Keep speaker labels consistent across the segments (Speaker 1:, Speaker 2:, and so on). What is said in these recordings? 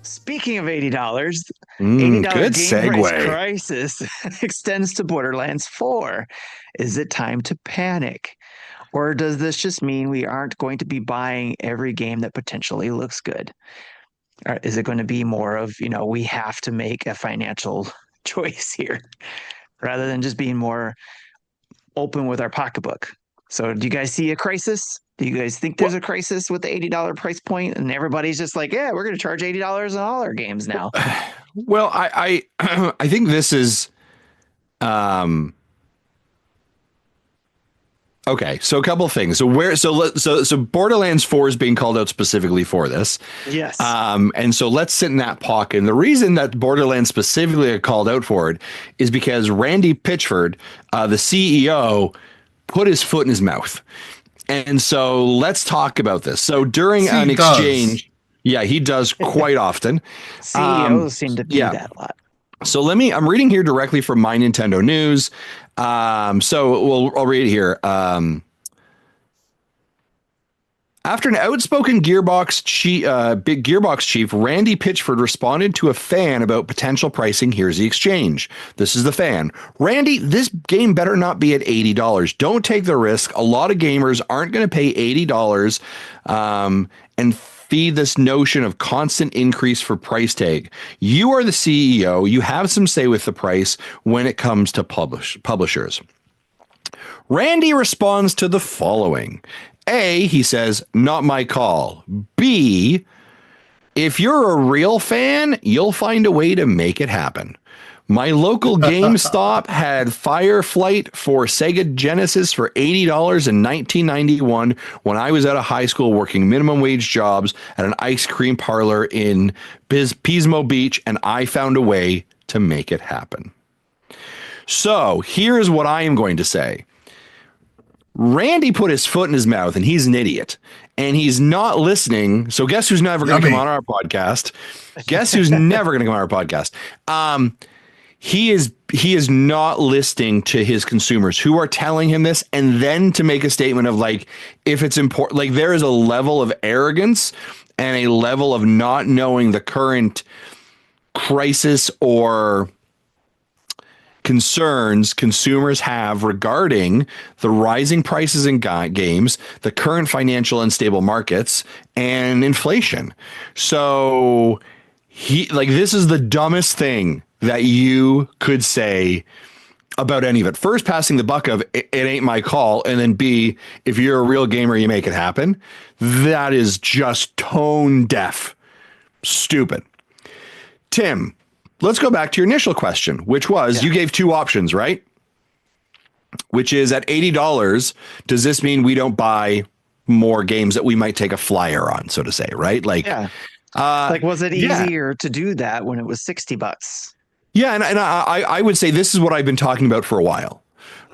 Speaker 1: Speaking of $80,
Speaker 2: Good
Speaker 1: game price
Speaker 2: segue.
Speaker 1: crisis extends to Borderlands 4. Is it time to panic? Or does this just mean we aren't going to be buying every game that potentially looks good? Or is it going to be more of, we have to make a financial choice here rather than just being more open with our pocketbook? So do you guys see a crisis? Do you guys think there's a crisis with the $80 price point and everybody's just like, yeah, we're going to charge $80 on all our games now?
Speaker 2: Well, I think this is okay. So a couple of things. So Borderlands 4 is being called out specifically for this.
Speaker 1: Yes.
Speaker 2: And so let's sit in that pocket. And the reason that Borderlands specifically are called out for it is because Randy Pitchford, the CEO, put his foot in his mouth. And so let's talk about this. So during an exchange, yeah, he does quite often.
Speaker 1: CEOs seem to do that a lot.
Speaker 2: So I'm reading here directly from My Nintendo News. I'll read it here. After an outspoken Gearbox chief, Randy Pitchford responded to a fan about potential pricing. Here's the exchange. This is the fan. Randy, this game better not be at $80. Don't take the risk. A lot of gamers aren't going to pay $80 and feed this notion of constant increase for price tag. You are the CEO. You have some say with the price when it comes to publishers. Randy responds to the following. A, he says, not my call. B, if you're a real fan, you'll find a way to make it happen. My local GameStop had Fireflight for Sega Genesis for $80 in 1991 when I was out of high school working minimum wage jobs at an ice cream parlor in Pismo Beach, and I found a way to make it happen. So here's what I am going to say. Randy put his foot in his mouth, and he's an idiot, and he's not listening. So guess who's never going to come on our podcast? Guess who's never going to come on our podcast? He is not listening to his consumers who are telling him this, and then to make a statement of like, if it's important, like there is a level of arrogance and a level of not knowing the current crisis or concerns consumers have regarding the rising prices in games, the current financial unstable markets, and inflation. So this is the dumbest thing that you could say about any of it. First, passing the buck of it ain't my call, and then B, if you're a real gamer, you make it happen. That is just tone deaf. Stupid. Tim, let's go back to your initial question, which was you gave two options, right? Which is at $80, does this mean we don't buy more games that we might take a flyer on, so to say, right? Like,
Speaker 1: was it easier to do that when it was $60?
Speaker 2: Yeah, and I would say this is what I've been talking about for a while,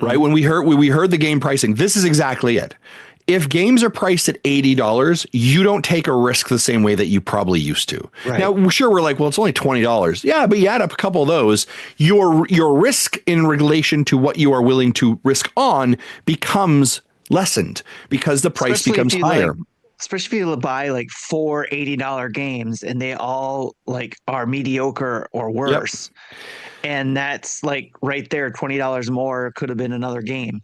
Speaker 2: right? When we heard the game pricing, this is exactly it. If games are priced at $80, you don't take a risk the same way that you probably used to. Right. Now, sure, we're like, well, it's only $20. Yeah, but you add up a couple of those, your risk in relation to what you are willing to risk on becomes lessened because the price becomes higher.
Speaker 1: Especially if you buy like four $80 games and they all like are mediocre or worse. Yep. And that's like right there, $20 more could have been another game.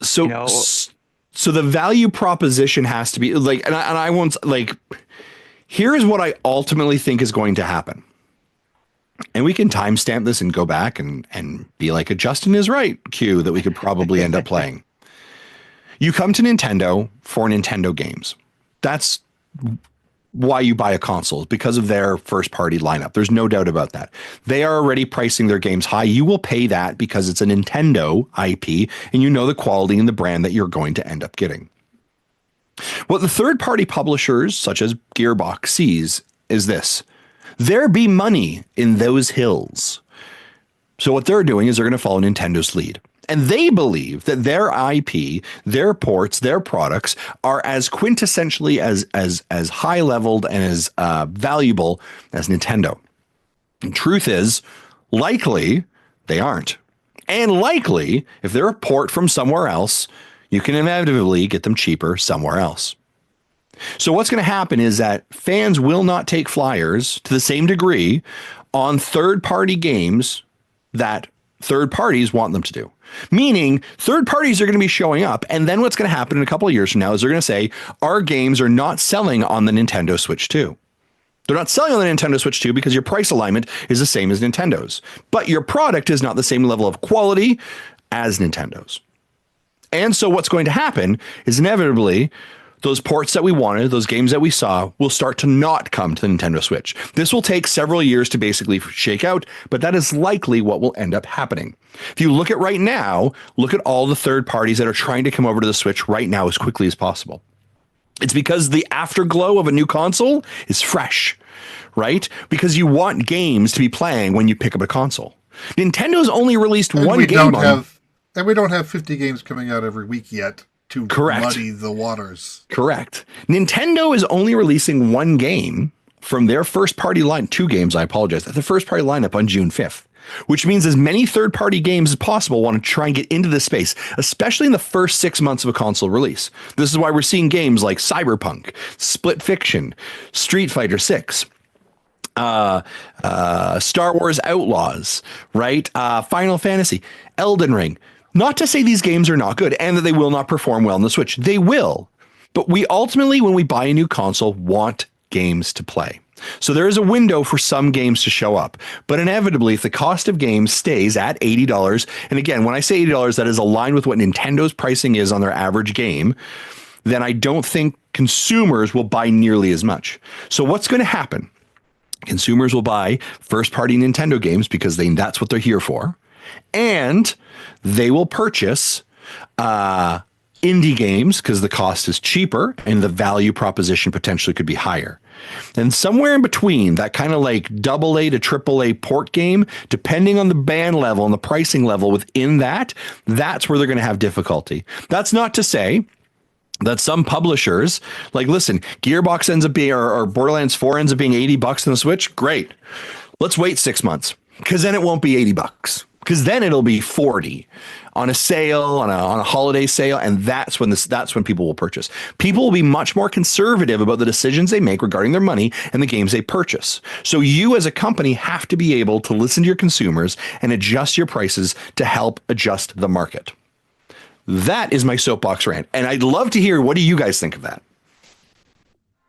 Speaker 2: So, so the value proposition has to be like, and I won't like, here's what I ultimately think is going to happen. And we can timestamp this and go back and be like a Justin is right cue that we could probably end up playing. You come to Nintendo for Nintendo games. That's why you buy a console, because of their first party lineup. There's no doubt about that. They are already pricing their games high. You will pay that because it's a Nintendo IP and you know the quality and the brand that you're going to end up getting. What the third party publishers such as Gearbox sees is this. There be money in those hills. So what they're doing is they're going to follow Nintendo's lead. And they believe that their IP, their ports, their products are as quintessentially as high leveled and as valuable as Nintendo. And truth is, likely they aren't. And likely, if they're a port from somewhere else, you can inevitably get them cheaper somewhere else. So what's going to happen is that fans will not take flyers to the same degree on third-party games that third parties want them to do. Meaning third parties are going to be showing up, and then what's going to happen in a couple of years from now is they're going to say, our games are not selling on the Nintendo Switch 2. They're not selling on the Nintendo Switch 2 because your price alignment is the same as Nintendo's, but your product is not the same level of quality as Nintendo's. And so what's going to happen is inevitably those ports that we wanted, those games that we saw, will start to not come to the Nintendo Switch. This will take several years to basically shake out, but that is likely what will end up happening. If you look at right now, look at all the third parties that are trying to come over to the Switch right now as quickly as possible. It's because the afterglow of a new console is fresh, right? Because you want games to be playing when you pick up a console. Nintendo's only released one game
Speaker 3: and we don't have 50 games coming out every week yet to muddy the waters.
Speaker 2: Correct. Nintendo is only releasing one game from their first party line, 2 games, I apologize, the first party lineup on June 5th, which means as many third party games as possible want to try and get into this space, especially in the first 6 months of a console release. This is why we're seeing games like Cyberpunk, Split Fiction, Street Fighter 6, Star Wars Outlaws, right? Final Fantasy, Elden Ring. Not to say these games are not good and that they will not perform well on the Switch. They will. But we ultimately, when we buy a new console, want games to play. So there is a window for some games to show up. But inevitably, if the cost of games stays at $80, and again, when I say $80, that is aligned with what Nintendo's pricing is on their average game, then I don't think consumers will buy nearly as much. So what's going to happen? Consumers will buy first-party Nintendo games because that's what they're here for. And they will purchase indie games because the cost is cheaper and the value proposition potentially could be higher. And somewhere in between, that kind of like AA to AAA port game, depending on the band level and the pricing level within that, that's where they're going to have difficulty. That's not to say that some publishers, like, listen, Gearbox ends up being, or Borderlands 4 ends up being $80 on the Switch. Great. Let's wait 6 months because then it won't be $80. Because then it'll be 40 on a sale, on a holiday sale, and that's when people will purchase. People will be much more conservative about the decisions they make regarding their money and the games they purchase. So you as a company have to be able to listen to your consumers and adjust your prices to help adjust the market. That is my soapbox rant, and I'd love to hear, what do you guys think of that?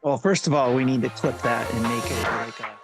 Speaker 1: Well, first of all, we need to clip that and make it like a